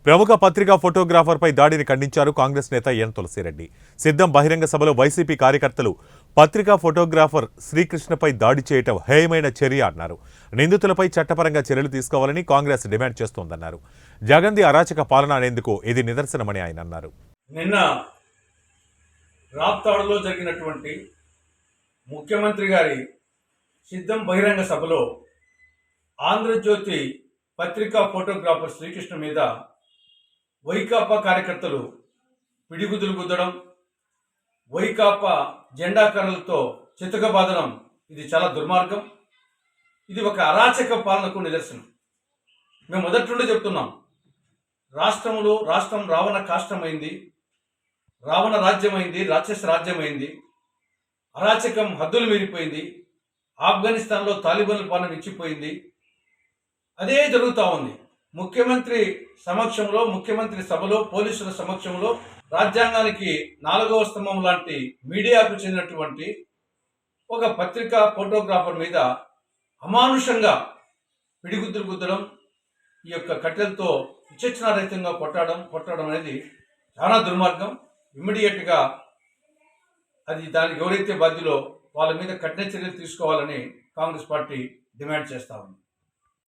ప్రముఖ పత్రికా ఫోటోగ్రాఫర్పై దాడిని ఖండించారు కాంగ్రెస్ నేత ఎన్ తులసిరెడ్డి. సిద్ధం బహిరంగ సభలో వైసీపీ కార్యకర్తలు పత్రికా ఫోటోగ్రాఫర్ శ్రీకృష్ణపై దాడి చేయటం హేయమైన చర్య అన్నారు. నిందితులపై చట్టపరంగా చర్యలు తీసుకోవాలని కాంగ్రెస్ డిమాండ్ చేస్తోందన్నారు. జగన్ది అరాచక పాలన అనేందుకు ఇది నిదర్శనమని ఆయన అన్నారు. నిన్న రాప్తాడులో జరిగినటువంటి ముఖ్యమంత్రి గారి సిద్ధం బహిరంగ సభలో ఆంధ్రజ్యోతి పత్రికా ఫోటోగ్రాఫర్ శ్రీకృష్ణ మీద వైకాపా కార్యకర్తలు పిడిగుదులు గుద్దడం, వైకాపా జెండా కర్రలతో చితకబాదడం ఇది చాలా దుర్మార్గం. ఇది ఒక అరాచక పాలనకు నిదర్శనం. మేము మొదటి నుండి చెప్తున్నాం, రాష్ట్రం రావణ కాష్టమైంది, రావణ రాజ్యమైంది, రాక్షస రాజ్యమైంది, అరాచకం హద్దులు మీరిపోయింది. ఆఫ్ఘనిస్తాన్లో తాలిబాన్ల పాలన ఇచ్చిపోయింది. అదే జరుగుతూ ఉంది. ముఖ్యమంత్రి సమక్షంలో, ముఖ్యమంత్రి సభలో, పోలీసుల సమక్షంలో రాజ్యాంగానికి 4వ స్తంభం లాంటి మీడియాకు చెందినటువంటి ఒక పత్రికా ఫోటోగ్రాఫర్ మీద అమానుషంగా పిడిగుద్దులు గుద్దడం, ఈ యొక్క కట్టెలతో విచక్షణారహితంగా కొట్టడం అనేది చాలా దుర్మార్గం. ఇమ్మీడియట్గా దానికి ఎవరైతే బాధ్యులో వాళ్ళ మీద కఠిన చర్యలు తీసుకోవాలని కాంగ్రెస్ పార్టీ డిమాండ్ చేస్తా ఉంది.